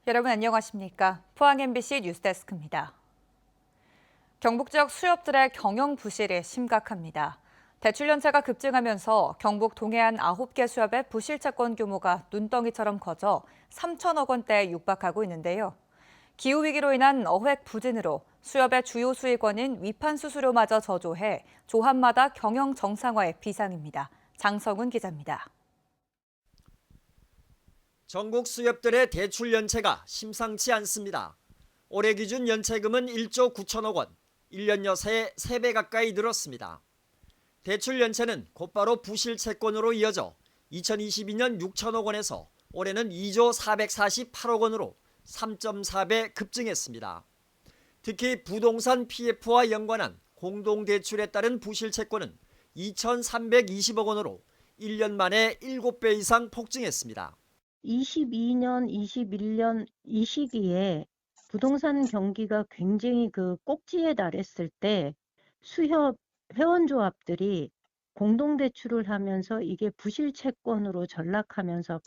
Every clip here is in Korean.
여러분 안녕하십니까? 포항 MBC 뉴스데스크입니다. 경북 지역 수협들의 경영 부실이 심각합니다. 대출 연체가 급증하면서 경북 동해안 9개 수협의 부실 채권 규모가 눈덩이처럼 커져 3천억 원대에 육박하고 있는데요. 기후위기로 인한 어획 부진으로 수협의 주요 수익원인 위판 수수료마저 저조해 조합마다 경영 정상화의 비상입니다. 장성훈 기자입니다. 전국 수협들의 대출 연체가 심상치 않습니다. 올해 기준 연체금은 1조 9천억 원, 1년 여사에 3배 가까이 늘었습니다. 대출 연체는 곧바로 부실 채권으로 이어져 2022년 6천억 원에서 올해는 2조 448억 원으로 3.4배 급증했습니다. 특히 부동산 PF와 연관한 공동대출에 따른 부실 채권은 2,320억 원으로 1년 만에 7배 이상 폭증했습니다. 22년, 21년 이 시기에 부동산 경기가 굉장히 꼭지에 달했을 때 수협 회원조합들이 공동대출을 하면서 이게 부실 채권으로 전락하면서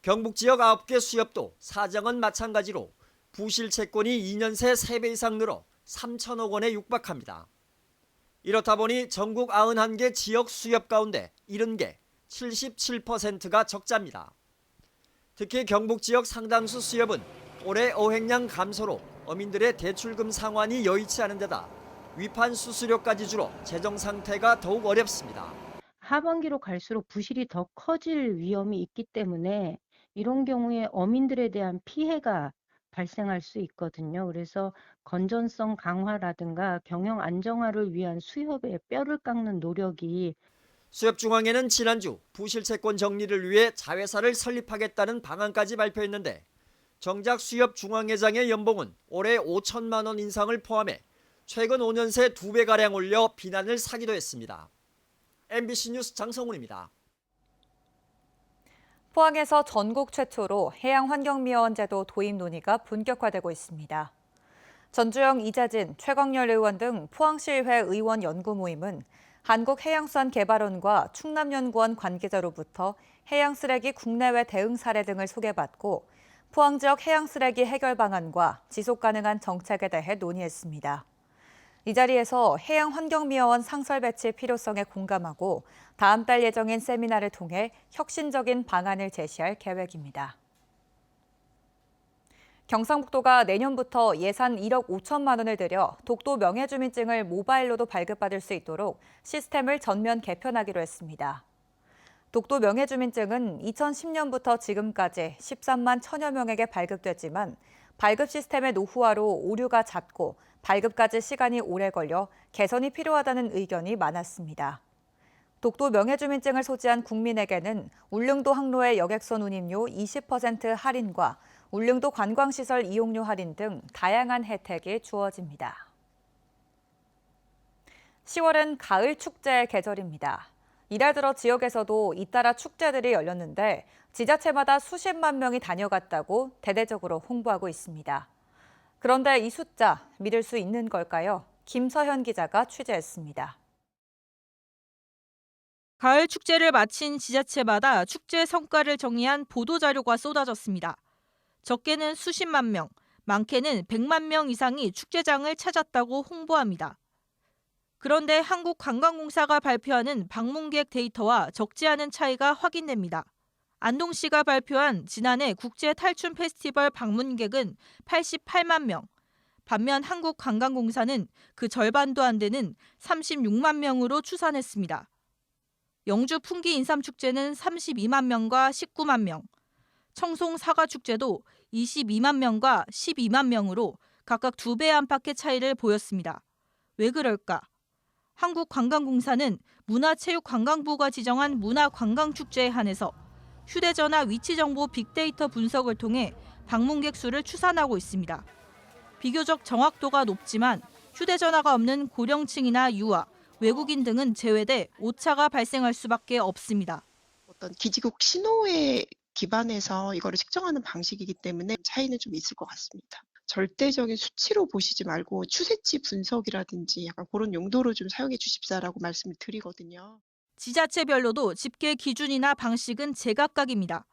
경북 지역 9개 수협도 사정은 마찬가지로 부실 채권이 2년 새 3배 이상 늘어 3천억 원에 육박합니다. 이렇다 보니 전국 91개 지역 수협 가운데 70개, 77%가 적자입니다. 특히 경북 지역 상당수 수협은 올해 어획량 감소로 어민들의 대출금 상환이 여의치 않은 데다 위판 수수료까지 줄어 재정 상태가 더욱 어렵습니다. 하반기로 갈수록 부실이 더 커질 위험이 있기 때문에 이런 경우에 어민들에 대한 피해가 발생할 수 있거든요. 그래서 건전성 강화라든가 경영 안정화를 위한 수협의 뼈를 깎는 노력이 수협중앙회는 지난주 부실채권 정리를 위해 자회사를 설립하겠다는 방안까지 발표했는데 정작 수협중앙회장의 연봉은 올해 5천만 원 인상을 포함해 최근 5년 새 2배가량 올려 비난을 사기도 했습니다. MBC 뉴스 장성훈입니다. 포항에서 전국 최초로 해양환경미화원 제도 도입 논의가 본격화되고 있습니다. 전주영, 이재진, 최광열 의원 등 포항시의회 의원 연구 모임은 한국해양수산개발원과 충남연구원 관계자로부터 해양쓰레기 국내외 대응 사례 등을 소개받고 포항 지역 해양쓰레기 해결 방안과 지속가능한 정책에 대해 논의했습니다. 이 자리에서 해양환경미화원 상설 배치 필요성에 공감하고 다음 달 예정인 세미나를 통해 혁신적인 방안을 제시할 계획입니다. 경상북도가 내년부터 예산 1억 5천만 원을 들여 독도 명예주민증을 모바일로도 발급받을 수 있도록 시스템을 전면 개편하기로 했습니다. 독도 명예주민증은 2010년부터 지금까지 13만 1천여 명에게 발급됐지만 발급 시스템의 노후화로 오류가 잦고 발급까지 시간이 오래 걸려 개선이 필요하다는 의견이 많았습니다. 독도 명예주민증을 소지한 국민에게는 울릉도 항로의 여객선 운임료 20% 할인과 울릉도 관광시설 이용료 할인 등 다양한 혜택이 주어집니다. 10월은 가을 축제의 계절입니다. 이달 들어 지역에서도 잇따라 축제들이 열렸는데 지자체마다 수십만 명이 다녀갔다고 대대적으로 홍보하고 있습니다. 그런데 이 숫자 믿을 수 있는 걸까요? 김서현 기자가 취재했습니다. 가을 축제를 마친 지자체마다 축제 성과를 정리한 보도자료가 쏟아졌습니다. 적게는 수십만 명, 많게는 100만 명 이상이 축제장을 찾았다고 홍보합니다. 그런데 한국관광공사가 발표하는 방문객 데이터와 적지 않은 차이가 확인됩니다. 안동시가 발표한 지난해 국제 탈춤 페스티벌 방문객은 88만 명, 반면 한국관광공사는 그 절반도 안 되는 36만 명으로 추산했습니다. 영주 풍기 인삼축제는 32만 명과 19만 명, 청송 사과축제도 22만 명과 12만 명으로 각각 2배 안팎의 차이를 보였습니다. 왜 그럴까? 한국관광공사는 문화체육관광부가 지정한 문화관광축제에 한해서 휴대전화 위치정보 빅데이터 분석을 통해 방문객 수를 추산하고 있습니다. 비교적 정확도가 높지만 휴대전화가 없는 고령층이나 유아, 외국인 등은 제외돼 오차가 발생할 수밖에 없습니다. 어떤 기지국 신호에 기반해서 이거를 측정하는 방식이기 때문에 차이는 좀 있을 것 같습니다. 절대적인 수치로 보시지 말고 추세치 분석이라든지 약간 그런 용도로 좀 사용해 주십사라고 말씀을 드리거든요. 지자체별로도 집계 기준이나 방식은 제각각입니다.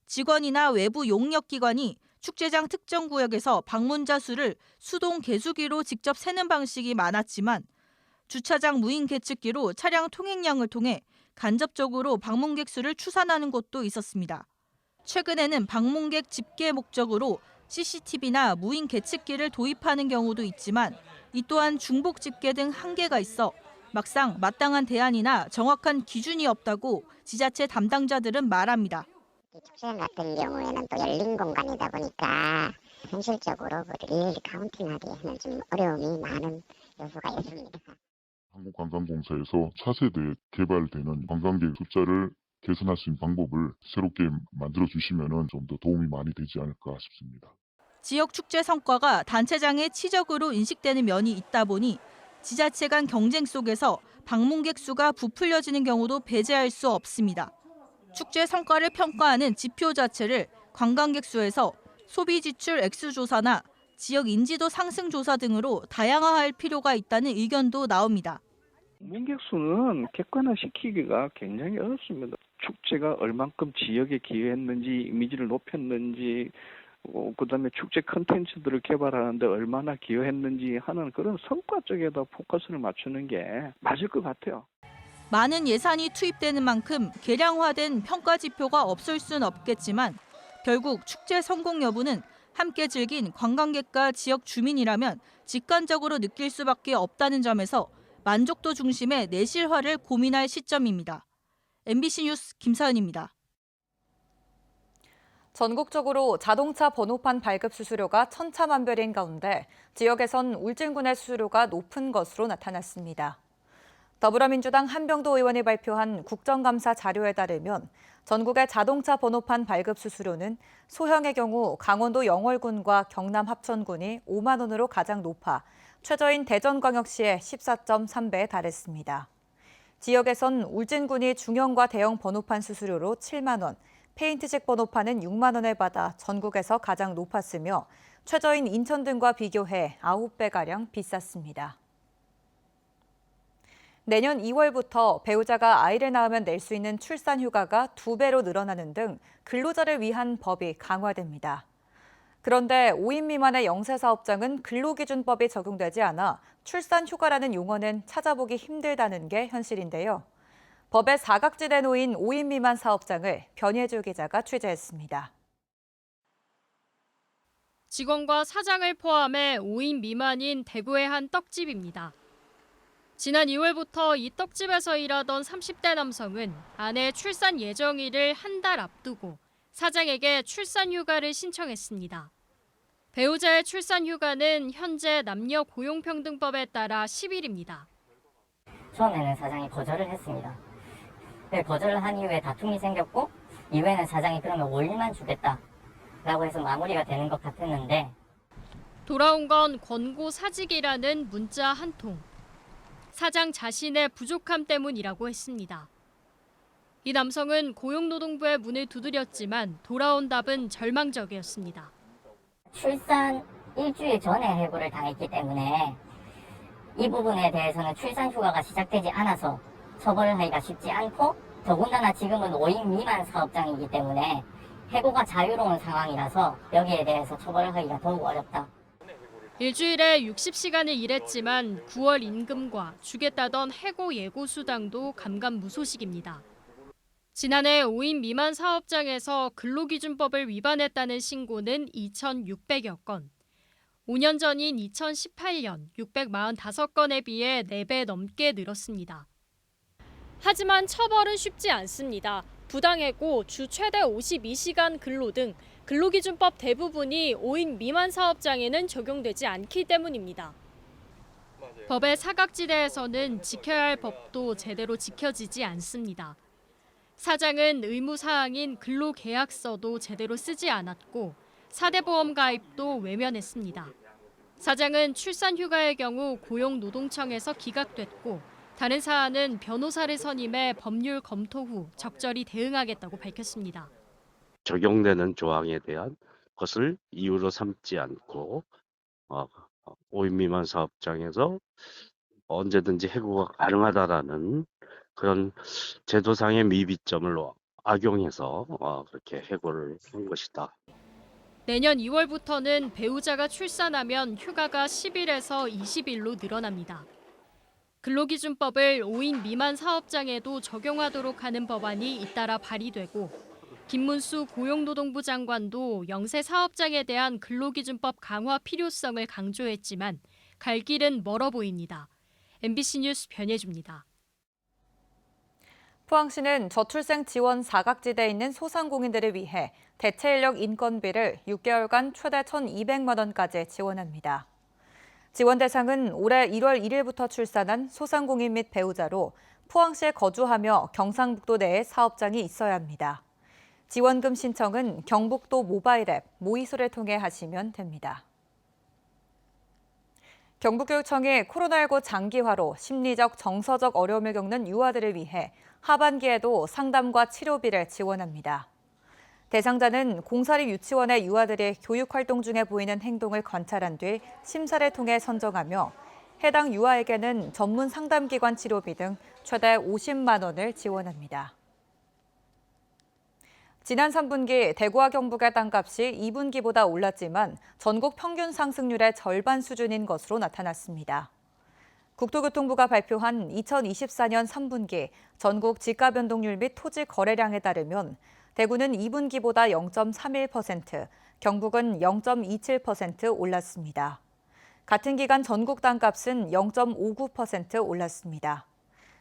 직원이나 외부 용역기관이 축제장 특정 구역에서 방문자 수를 수동 계수기로 직접 세는 방식이 많았지만 주차장 무인 계측기로 차량 통행량을 통해 간접적으로 방문객 수를 추산하는 곳도 있었습니다. 최근에는 방문객 집계 목적으로 CCTV나 무인 계측기를 도입하는 경우도 있지만 이 또한 중복 집계 등 한계가 있어 막상 마땅한 대안이나 정확한 기준이 없다고 지자체 담당자들은 말합니다. 축제 같은 경우에는 또 열린 공간이다 보니까 현실적으로 일일이 카운팅하기에는 좀 어려움이 많은 요소가 있습니다. 한국관광공사에서 차세대 개발되는 관광객 숫자를 개선할 수 있는 방법을 새롭게 만들어주시면 좀 더 도움이 많이 되지 않을까 싶습니다. 지역 축제 성과가 단체장의 치적으로 인식되는 면이 있다 보니 지자체 간 경쟁 속에서 방문객 수가 부풀려지는 경우도 배제할 수 없습니다. 축제 성과를 평가하는 지표 자체를 관광객 수에서 소비 지출 액수 조사나 지역 인지도 상승 조사 등으로 다양화할 필요가 있다는 의견도 나옵니다. 문객 수는 객관화시키기가 굉장히 어렵습니다. 축제가 얼만큼 지역에 기여했는지, 이미지를 높였는지, 그다음에 축제 컨텐츠들을 개발하는데 얼마나 기여했는지 하는 그런 성과 쪽에다 포커스를 맞추는 게 맞을 것 같아요. 많은 예산이 투입되는 만큼 계량화된 평가 지표가 없을 순 없겠지만 결국 축제 성공 여부는 함께 즐긴 관광객과 지역 주민이라면 직관적으로 느낄 수밖에 없다는 점에서 만족도 중심의 내실화를 고민할 시점입니다. MBC 뉴스 김사은입니다. 전국적으로 자동차 번호판 발급 수수료가 천차만별인 가운데 지역에선 울진군의 수수료가 높은 것으로 나타났습니다. 더불어민주당 한병도 의원이 발표한 국정감사 자료에 따르면 전국의 자동차 번호판 발급 수수료는 소형의 경우 강원도 영월군과 경남 합천군이 5만 원으로 가장 높아 최저인 대전광역시의 14.3배에 달했습니다. 지역에선 울진군이 중형과 대형 번호판 수수료로 7만 원, 페인트식 번호판은 6만 원을 받아 전국에서 가장 높았으며 최저인 인천 등과 비교해 9배가량 비쌌습니다. 내년 2월부터 배우자가 아이를 낳으면 낼 수 있는 출산 휴가가 2배로 늘어나는 등 근로자를 위한 법이 강화됩니다. 그런데 5인 미만의 영세사업장은 근로기준법이 적용되지 않아 출산 휴가라는 용어는 찾아보기 힘들다는 게 현실인데요. 법에 사각지대에 놓인 5인 미만 사업장을 변예주 기자가 취재했습니다. 직원과 사장을 포함해 5인 미만인 대구의 한 떡집입니다. 지난 2월부터 이 떡집에서 일하던 30대 남성은 아내의 출산 예정일을 한 달 앞두고 사장에게 출산 휴가를 신청했습니다. 배우자의 출산 휴가는 현재 남녀 고용평등법에 따라 10일입니다. 처음에는 사장이 거절을 했습니다. 거절을 한 이후에 다툼이 생겼고 이후에는 사장이 그러면 5일만 주겠다라고 해서 마무리가 되는 것 같았는데 돌아온 건 권고 사직이라는 문자 한 통. 사장 자신의 부족함 때문이라고 했습니다. 이 남성은 고용노동부의 문을 두드렸지만 돌아온 답은 절망적이었습니다. 출산 일주일 전에 해고를 당했기 때문에 이 부분에 대해서는 출산 휴가가 시작되지 않아서 처벌을 하기가 쉽지 않고 더군다나 지금은 5인 미만 사업장이기 때문에 해고가 자유로운 상황이라서 여기에 대해서 처벌을 하기가 더욱 어렵다. 일주일에 60시간을 일했지만 9월 임금과 주겠다던 해고 예고 수당도 감감무소식입니다. 지난해 5인 미만 사업장에서 근로기준법을 위반했다는 신고는 2,600여 건. 5년 전인 2018년 645건에 비해 4배 넘게 늘었습니다. 하지만 처벌은 쉽지 않습니다. 부당해고, 주 최대 52시간 근로 등 근로기준법 대부분이 5인 미만 사업장에는 적용되지 않기 때문입니다. 법의 사각지대에서는 지켜야 할 법도 제대로 지켜지지 않습니다. 사장은 의무사항인 근로계약서도 제대로 쓰지 않았고 4대 보험 가입도 외면했습니다. 사장은 출산휴가의 경우 고용노동청에서 기각됐고 다른 사안은 변호사를 선임해 법률 검토 후 적절히 대응하겠다고 밝혔습니다. 적용되는 조항에 대한 것을 이유로 삼지 않고 5인 미만 사업장에서 언제든지 해고가 가능하다라는 그런 제도상의 미비점을 악용해서 그렇게 해고를 한 것이다. 내년 2월부터는 배우자가 출산하면 휴가가 10일에서 20일로 늘어납니다. 근로기준법을 5인 미만 사업장에도 적용하도록 하는 법안이 잇따라 발의되고 김문수 고용노동부 장관도 영세 사업장에 대한 근로기준법 강화 필요성을 강조했지만 갈 길은 멀어 보입니다. MBC 뉴스 변예주입니다. 포항시는 저출생 지원 사각지대에 있는 소상공인들을 위해 대체인력 인건비를 6개월간 최대 1,200만 원까지 지원합니다. 지원 대상은 올해 1월 1일부터 출산한 소상공인 및 배우자로 포항시에 거주하며 경상북도 내에 사업장이 있어야 합니다. 지원금 신청은 경북도 모바일 앱 모이소를 통해 하시면 됩니다. 경북교육청이 코로나19 장기화로 심리적, 정서적 어려움을 겪는 유아들을 위해 하반기에도 상담과 치료비를 지원합니다. 대상자는 공사리 유치원의 유아들이 교육활동 중에 보이는 행동을 관찰한 뒤 심사를 통해 선정하며 해당 유아에게는 전문 상담기관 치료비 등 최대 50만 원을 지원합니다. 지난 3분기 대구와 경북의 땅값이 2분기보다 올랐지만 전국 평균 상승률의 절반 수준인 것으로 나타났습니다. 국토교통부가 발표한 2024년 3분기 전국 지가 변동률 및 토지 거래량에 따르면 대구는 2분기보다 0.31%, 경북은 0.27% 올랐습니다. 같은 기간 전국 땅값은 0.59% 올랐습니다.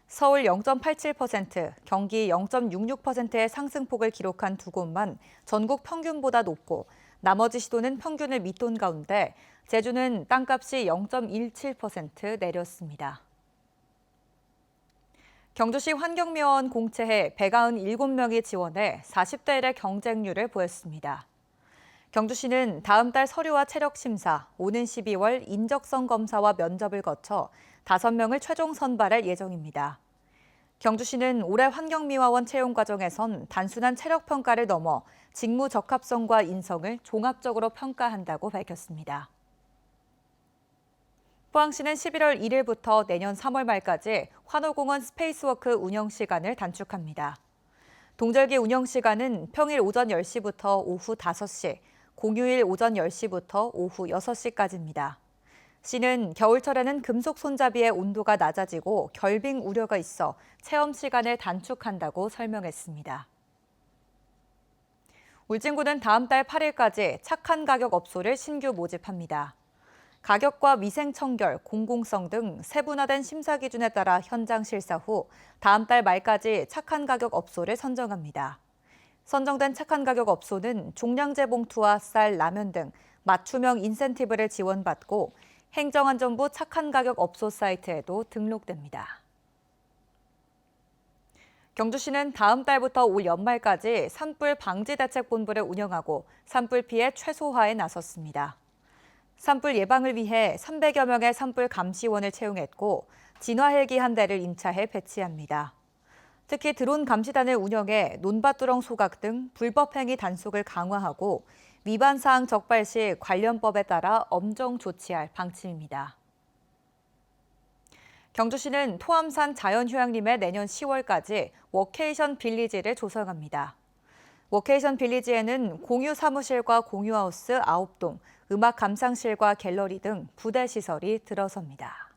서울 0.87%, 경기 0.66%의 상승폭을 기록한 두 곳만 전국 평균보다 높고 나머지 시도는 평균을 밑돈 가운데 제주는 땅값이 0.17% 내렸습니다. 경주시 환경미화원 공채에 197명이 지원해 40대 1의 경쟁률을 보였습니다. 경주시는 다음 달 서류와 체력 심사, 오는 12월 인적성 검사와 면접을 거쳐 5명을 최종 선발할 예정입니다. 경주시는 올해 환경미화원 채용 과정에선 단순한 체력 평가를 넘어 직무 적합성과 인성을 종합적으로 평가한다고 밝혔습니다. 포항시는 11월 1일부터 내년 3월 말까지 환호공원 스페이스워크 운영 시간을 단축합니다. 동절기 운영 시간은 평일 오전 10시부터 오후 5시, 공휴일 오전 10시부터 오후 6시까지입니다. 시는 겨울철에는 금속 손잡이의 온도가 낮아지고 결빙 우려가 있어 체험 시간을 단축한다고 설명했습니다. 울진군은 다음 달 8일까지 착한 가격 업소를 신규 모집합니다. 가격과 위생 청결, 공공성 등 세분화된 심사 기준에 따라 현장 실사 후 다음 달 말까지 착한 가격 업소를 선정합니다. 선정된 착한 가격 업소는 종량제 봉투와 쌀, 라면 등 맞춤형 인센티브를 지원받고 행정안전부 착한 가격 업소 사이트에도 등록됩니다. 경주시는 다음 달부터 올 연말까지 산불 방지 대책본부를 운영하고 산불 피해 최소화에 나섰습니다. 산불 예방을 위해 300여 명의 산불 감시원을 채용했고 진화 헬기 한 대를 임차해 배치합니다. 특히 드론 감시단을 운영해 논밭두렁 소각 등 불법 행위 단속을 강화하고 위반 사항 적발 시 관련법에 따라 엄정 조치할 방침입니다. 경주시는 토암산 자연휴양림에 내년 10월까지 워케이션 빌리지를 조성합니다. 워케이션 빌리지에는 공유 사무실과 공유하우스 9동, 음악 감상실과 갤러리 등 부대 시설이 들어섭니다.